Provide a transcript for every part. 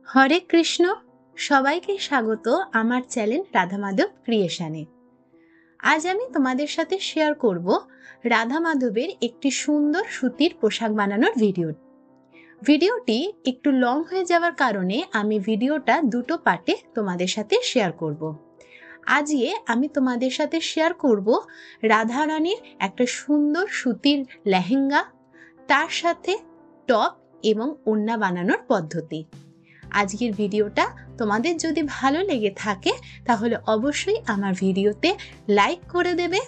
হরে কৃষ্ণ। সবাইকে স্বাগত আমার চ্যানেল রাধা মাধব ক্রিয়েশনে। আজ আমি তোমাদের সাথে শেয়ার করব রাধা মাধবের একটি সুন্দর সুতির পোশাক বানানোর ভিডিওটি একটু লং হয়ে যাওয়ার কারণে আমি ভিডিওটা দুটো পার্টে তোমাদের সাথে শেয়ার করব। আজকে আমি তোমাদের সাথে শেয়ার করব রাধা রানীর একটা সুন্দর সুতির লেহেঙ্গা, তার সাথে টপ এবং ওড়না বানানোর পদ্ধতি। আজকের ভিডিওটা তোমাদের যদি ভালো লেগে থাকে তাহলে অবশ্যই আমার ভিডিওতে লাইক করে দেবে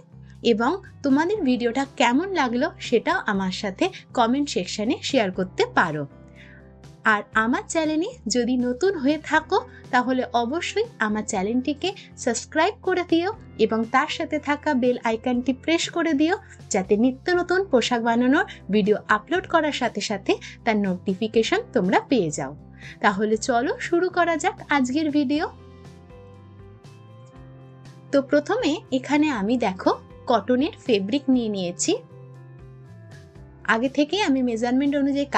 এবং তোমাদের ভিডিওটা কেমন লাগলো সেটাও আমার সাথে কমেন্ট সেকশনে শেয়ার করতে পারো। আর আমার চ্যানেলে যদি নতুন হয়ে থাকো তাহলে অবশ্যই আমার চ্যানেলটিকে সাবস্ক্রাইব করে দিও এবং তার সাথে থাকা বেল আইকনটি প্রেস করে দিও, যাতে নিত্য নতুন পোশাক বানানোর ভিডিও আপলোড করার সাথে সাথে তার নোটিফিকেশন তোমরা পেয়ে যাও। তাহলে চলো শুরু করা যাক আজকের ভিডিও। তো প্রথমে এখানে আমি দেখো কটনের ফেব্রিক নিয়ে নিয়েছি। আগে থেকে আমি মেজারমেন্ট অনুযায়ী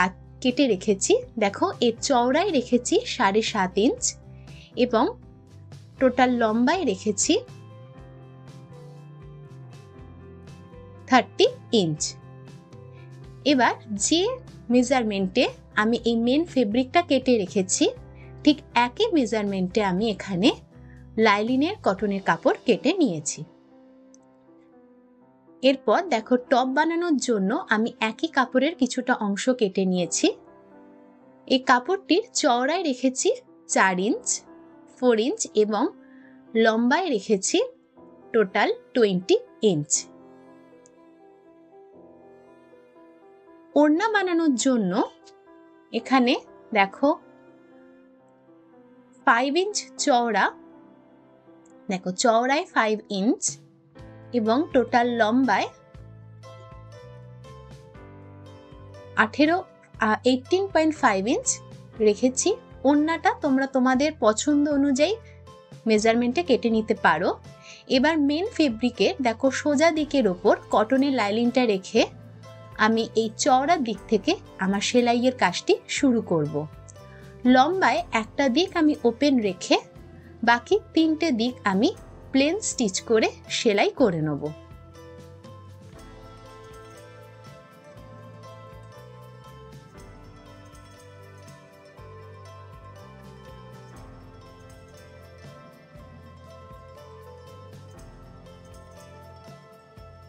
কেটে রেখেছি। দেখো এর চওড়ায় রেখেছি 7.5 ইঞ্চ এবং টোটাল লম্বায় রেখেছি 30 ইঞ্চ। এবার যে মেজারমেন্টে আমি এই মেন ফেব্রিকটা কেটে রেখেছি ঠিক একই মেজারমেন্টে আমি এখানে লাইলিনের কটনের কাপড় কেটে নিয়েছি। এরপর দেখো টপ বানানোর জন্য আমি একই কাপড়ের কিছুটা অংশ কেটে নিয়েছি। এই কাপড়টির চওড়ায় রেখেছি 4 ইঞ্চ, 4 ইঞ্চ এবং লম্বায় রেখেছি টোটাল 20 ইঞ্চ। ওড়না বানানোর জন্য এখানে দেখো 5 ইঞ্চ চওড়া, দেখো চওড়ায় 5 ইঞ্চ এবং টোটাল লম্বায় 18.5 ইঞ্চ রেখেছি। ওড়নাটা তোমরা তোমাদের পছন্দ অনুযায়ী মেজারমেন্টে কেটে নিতে পারো। এবার মেন ফেব্রিকে দেখো সোজা দিকের ওপর কটনের লাইলিনটা রেখে আমি এই চওড়ার দিক থেকে আমার সেলাইয়ের কাজটি শুরু করব। লম্বায় একটা দিক আমি ওপেন রেখে বাকি 3টে দিক আমি প্লেন স্টিচ করে সেলাই করে নেব।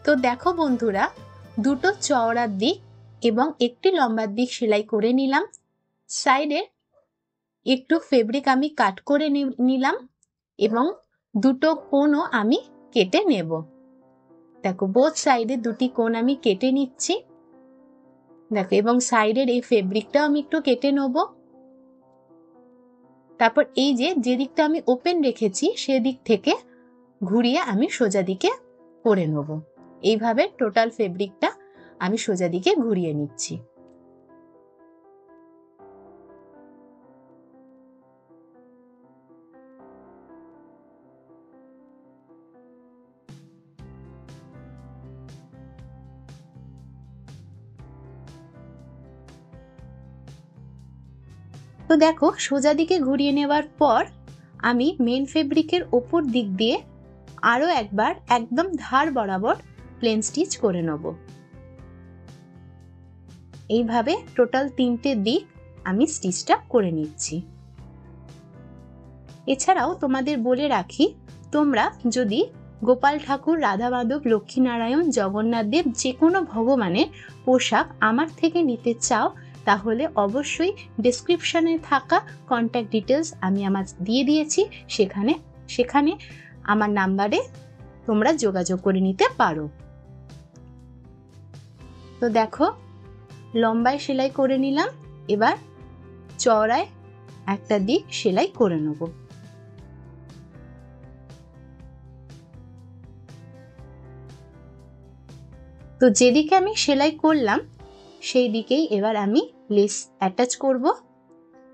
তো দেখো বন্ধুরা, দুটো চওড়ার দিক এবং একটি লম্বার দিক সেলাই করে নিলাম। সাইডে একটু ফেব্রিক আমি কাট করে নিলাম এবং দুটো কোণও আমি কেটে নেব। দেখো বোথ সাইডে দুটি কোণ আমি কেটে নিচ্ছি। দেখো এবং সাইডের এই ফেব্রিকটাও আমি একটু কেটে নেব। তারপর এই যে দিকটা আমি ওপেন রেখেছি সেদিক থেকে ঘুরিয়ে আমি সোজা দিকে করে নেব। এইভাবে টোটাল ফেব্রিকটা আমি সোজা দিকে ঘুরিয়ে নিচ্ছি। তো দেখো সোজা দিকে ঘুরিয়ে নেওয়ার পর আমি মেন ফেব্রিকের ওপর দিক দিয়ে আরো একবার একদম ধার বরাবর প্লেন স্টিচ করে নেব। এইভাবে টোটাল 3টে দিক আমি স্টিচটা করে নিচ্ছি। এছাড়াও তোমাদের বলে রাখি, তোমরা যদি গোপাল ঠাকুর, রাধা মাধব, লক্ষ্মীনারায়ণ, জগন্নাথ দেব যে কোনো ভগবানের পোশাক আমার থেকে নিতে চাও তাহলে অবশ্যই ডেসক্রিপশনে থাকা কন্ট্যাক্ট ডিটেলস আমি আমার দিয়ে দিয়েছি, সেখানে আমার নাম্বারে তোমরা যোগাযোগ করে নিতে পারো। তো দেখো লম্বায় সেলাই করে নিলাম, এবার চওড়ায় একটা দিক সেলাই করে নেব। তো যেদিকে আমি সেলাই করলাম সেই দিকেই এবার আমি লেস অ্যাটাচ করব।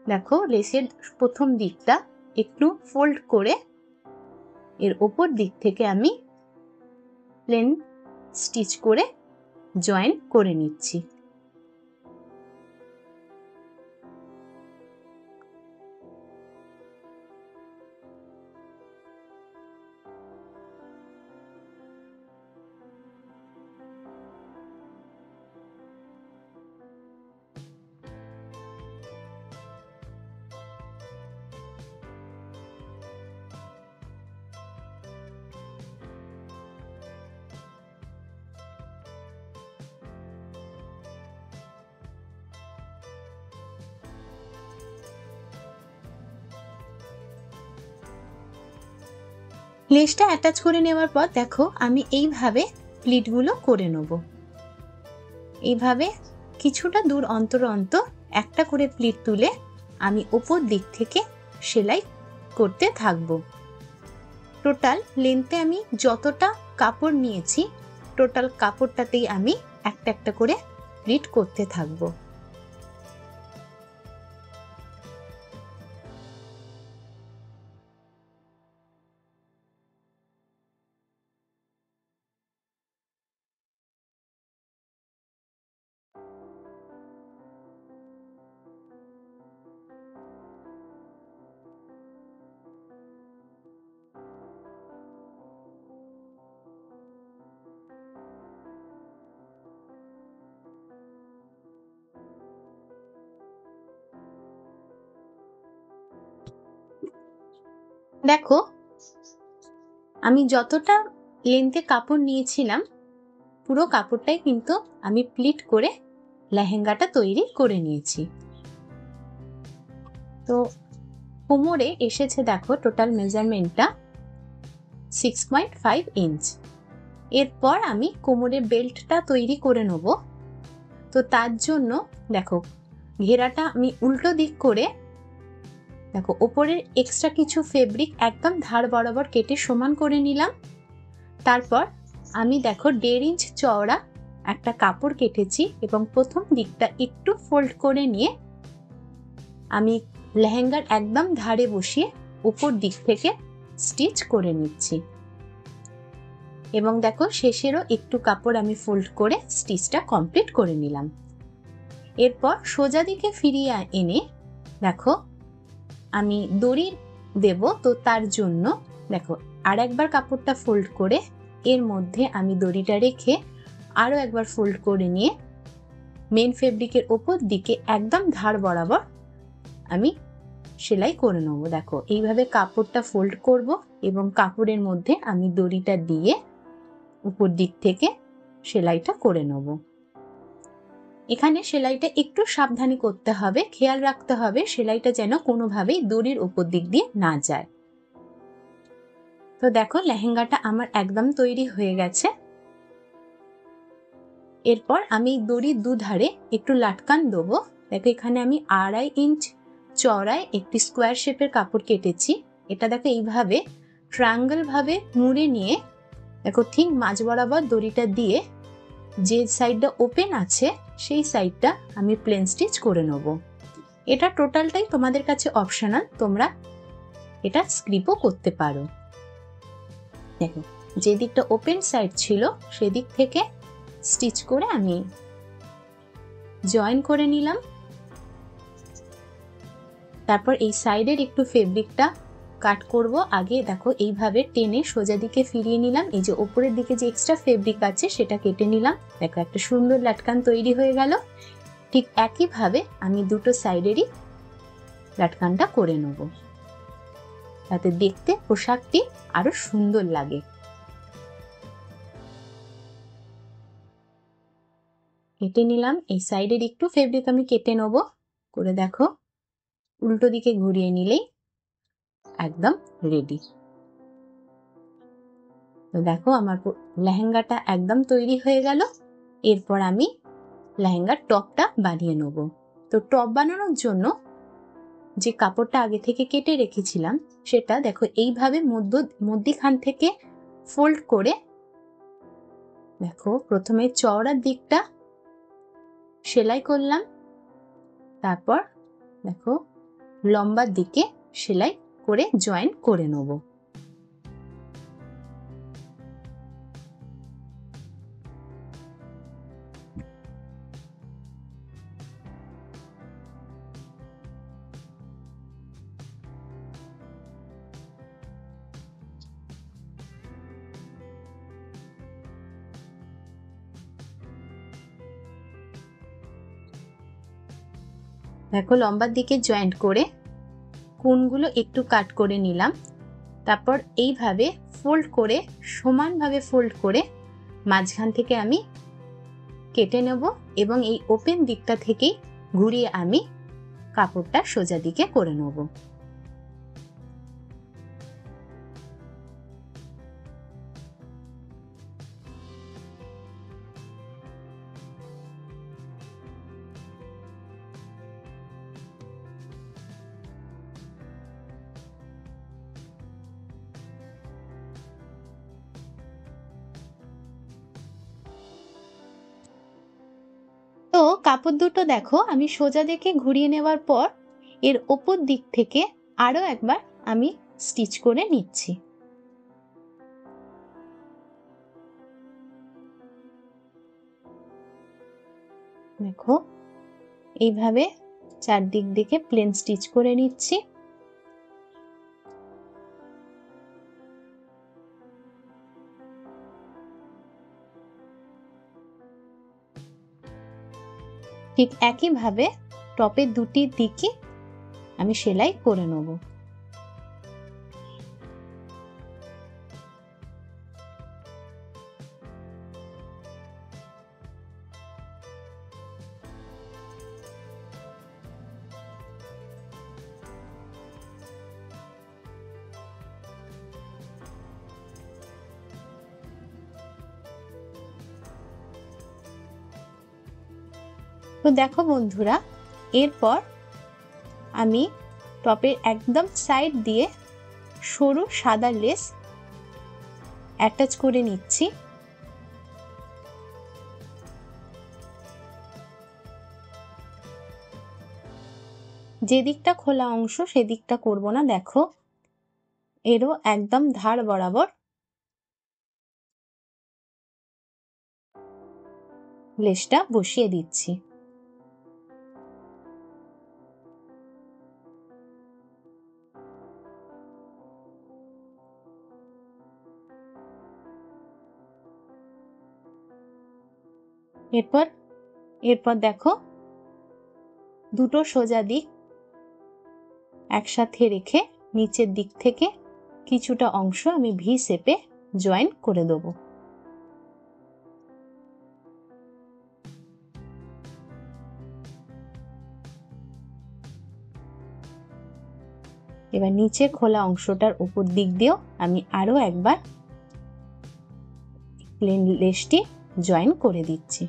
দেখো লেসের প্রথম দিকটা একটু ফোল্ড করে এর ওপর দিক থেকে আমি প্লেন স্টিচ করে জয়েন করে নিচ্ছি। লেসটা অ্যাটাচ করে নেওয়ার পর দেখো আমি এইভাবে প্লিটগুলো করে নেব। এইভাবে কিছুটা দূর অন্তর অন্তর একটা করে প্লিট তুলে আমি ওপর দিক থেকে সেলাই করতে থাকবো। টোটাল লেন্থে আমি যতটা কাপড় নিয়েছি টোটাল কাপড়টাতেই আমি একটা একটা করে প্লিট করতে থাকবো। দেখো আমি যতটা লেন্থে কাপড় নিয়েছিলাম পুরো কাপড়টাই কিন্তু আমি প্লিট করে লেহেঙ্গাটা তৈরি করে নিয়েছি। তো কোমরে এসেছে দেখো টোটাল মেজারমেন্টটা 6.5 ইঞ্চ। এরপর আমি কোমরের বেল্টটা তৈরি করে নেব। তো তার জন্য দেখো ঘেরাটা আমি উল্টো দিক করে দেখো ওপরের এক্সট্রা কিছু ফেব্রিক একদম ধার বরাবর কেটে সমান করে নিলাম। তারপর আমি দেখো 1.5 ইঞ্চ চওড়া একটা কাপড় কেটেছি এবং প্রথম দিকটা একটু ফোল্ড করে নিয়ে আমি লেহেঙ্গার একদম ধারে বসিয়ে উপর দিক থেকে স্টিচ করে নিচ্ছি এবং দেখো শেষেরও একটু কাপড় আমি ফোল্ড করে স্টিচটা কমপ্লিট করে নিলাম। এরপর সোজা দিকে ফিরিয়ে এনে দেখো আমি দড়ি দেব। তো তার জন্য দেখো আর একবার কাপড়টা ফোল্ড করে এর মধ্যে আমি দড়িটা রেখে আরো একবার ফোল্ড করে নিয়ে মেন ফেব্রিকের ওপর দিকে একদম ধার বরাবর আমি সেলাই করে নেবো। দেখো এইভাবে কাপড়টা ফোল্ড করব এবং কাপড়ের মধ্যে আমি দড়িটা দিয়ে উপর দিক থেকে সেলাইটা করে নেব। এখানে সেলাইটা একটু সাবধানে করতে হবে, খেয়াল রাখতে হবে সেলাইটা যেন কোনোভাবেই দড়ির উপর দিক দিয়ে না যায়। তো দেখো লেহেঙ্গাটা আমার একদম তৈরি হয়ে গেছে। এরপর আমি দড়ির দুধারে একটু লাটকান দেবো। দেখো এখানে আমি 2.5 ইঞ্চ চওড়ায় একটি স্কোয়ার শেপের কাপড় কেটেছি। এটা দেখো এইভাবে ট্রায়াঙ্গেল ভাবে মুড়ে নিয়ে দেখো ঠিক মাঝ বরাবর দড়িটা দিয়ে যে সাইডটা ওপেন আছে সেই সাইডটা আমি প্লেন স্টিচ করে নেব। এটা টোটালটাই তোমাদের কাছে অপশনাল, তোমরা এটা স্কিপও করতে পারো। দেখো যে দিকটা ওপেন সাইড ছিল সেদিক থেকে স্টিচ করে আমি জয়েন করে নিলাম। তারপর এই সাইডের একটু ফেব্রিকটা কাট করব। আগে দেখো এইভাবে টেনে সোজা দিকে ফিরিয়ে নিলাম। এই যে উপরের দিকে যে এক্সট্রা ফেব্রিক আছে সেটা কেটে নিলাম। দেখো একটা সুন্দর লাটকান তৈরি হয়ে গেল। ঠিক একইভাবে আমি দুটো সাইডেরই লাটকানটা করে নেব, যাতে দেখতে পোশাকটি আরো সুন্দর লাগে। কেটে নিলাম। এই সাইডের একটু ফেব্রিক আমি কেটে নেব করে দেখো উল্টো দিকে ঘুরিয়ে নিলেই একদম রেডি। তো দেখো আমার লেহেঙ্গাটা একদম তৈরি হয়ে গেল। এরপর আমি লেহেঙ্গার টপটা বানিয়ে নেব। তো টপ বানানোর জন্য যে কাপড়টা আগে থেকে কেটে রেখেছিলাম সেটা দেখো এইভাবে মধ্যখান থেকে ফোল্ড করে দেখো প্রথমে চওড়ার দিকটা সেলাই করলাম, তারপর দেখো লম্বার দিকে সেলাই করে জয়েন করে নেব। দেখো লম্বার দিকে জয়েন্ট করে কোণগুলো একটু কাট করে নিলাম। তারপর এইভাবে ফোল্ড করে সমানভাবে ফোল্ড করে মাঝখান থেকে আমি কেটে নেব এবং এই ওপেন দিকটা থেকেই ঘুরিয়ে আমি কাপড়টা সোজা দিকে করে নেব। কাপড় দুটো দেখো আমি সোজা দিকে ঘুরিয়ে নেওয়ার পর এর ওপর দিক থেকে আরো একবার আমি স্টিচ করে নিচ্ছি। দেখো এইভাবে চারদিক দিকে প্লেন স্টিচ করে নিচ্ছি। ঠিক একইভাবে টপের দুটি দিকে আমি সেলাই করে নেব। তো দেখো বন্ধুরা, এরপর আমি টপের একদম সাইড দিয়ে সরু সাদা লেস অ্যাটাচ করে নিচ্ছি। যে দিকটা খোলা অংশ সেদিকটা করব না, দেখো এরও একদম ধার বরাবর লেসটা বসিয়ে দিচ্ছি। এরপর দেখো দুটো সোজা দিক একসাথে রেখে নিচের দিক থেকে কিছুটা অংশ আমি ভি শেপে জয়েন করে দেব। এবার নিচে খোলা অংশটার উপর দিক দিয়েও আমি আরো একবার প্লেন লেসটি জয়েন করে দিচ্ছি।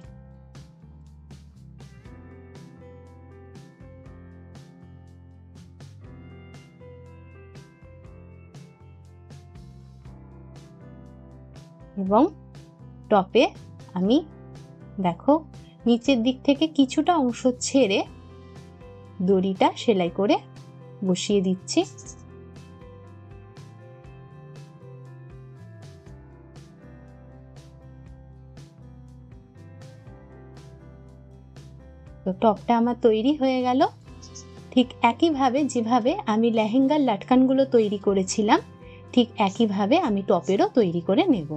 এবং টপে আমি দেখো নিচের দিক থেকে কিছুটা অংশ ছেড়ে দড়িটা সেলাই করে বসিয়ে দিচ্ছি। তো টপটা আমার তৈরি হয়ে গেল। ঠিক একইভাবে যেভাবে আমি লেহেঙ্গার লাটকানগুলো তৈরি করেছিলাম ঠিক একইভাবে আমি টপেরও তৈরি করে নেব।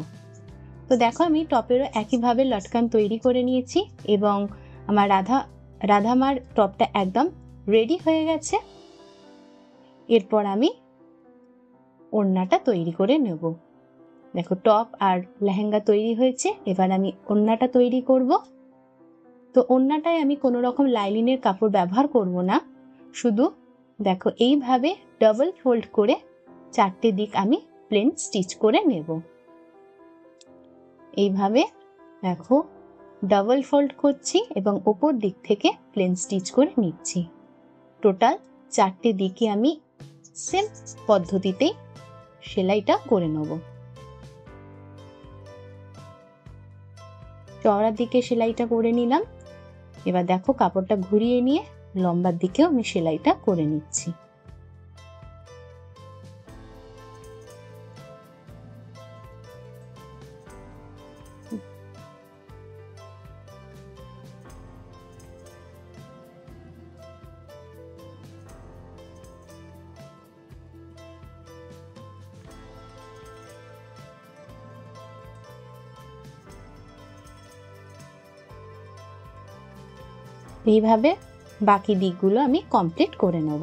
তো দেখো আমি টপেরও একইভাবে লটকান তৈরি করে নিয়েছি এবং আমার রাধামার টপটা একদম রেডি হয়ে গেছে। এরপর আমি ওড়নাটা তৈরি করে নেব। দেখো টপ আর লেহেঙ্গা তৈরি হয়েছে, এবার আমি ওড়নাটা তৈরি করব। তো ওড়নাটায় আমি কোনো রকম লাইলিনের কাপড় ব্যবহার করব না, শুধু দেখো এইভাবে ডাবল ফোল্ড করে চারটে দিক আমি প্লেন স্টিচ করে নেব। এইভাবে দেখো ডাবল ফোল্ড করছি এবং ওপর দিক থেকে প্লেন স্টিচ করে নিচ্ছি। টোটাল চারটে দিকে আমি সেম পদ্ধতিতেই সেলাইটা করে নেব। চওড়ার দিকে সেলাইটা করে নিলাম। এবার দেখো কাপড়টা ঘুরিয়ে নিয়ে লম্বার দিকেও আমি সেলাইটা করে নিচ্ছি। এইভাবে বাকি দিকগুলো আমি কমপ্লিট করে নেব।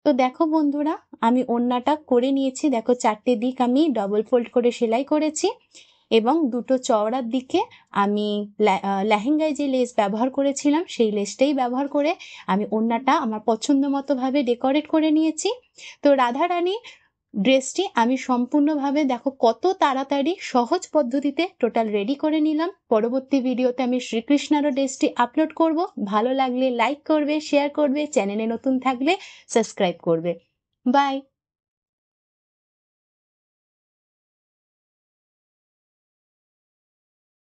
তো দেখো বন্ধুরা, আমি ওড়নাটা করে নিয়েছি। দেখো চারটে দিক আমি ডবল ফোল্ড করে সেলাই করেছি এবং দুটো চওড়ার দিকে আমি লেহেঙ্গায় যে লেস ব্যবহার করেছিলাম সেই লেসটাই ব্যবহার করে আমি ওড়নাটা আমার পছন্দ মতো ভাবে ডেকোরেট করে নিয়েছি। তো রাধারানী ড্রেসটি আমি সম্পূর্ণভাবে দেখো কত তাড়াতাড়ি সহজ পদ্ধতিতে টোটাল রেডি করে নিলাম। পরবর্তী ভিডিওতে আমি শ্রীকৃষ্ণারও ড্রেসটি আপলোড করব। ভালো লাগলে লাইক করবে, শেয়ার করবে, চ্যানেলে নতুন থাকলে সাবস্ক্রাইব করবে। বাই।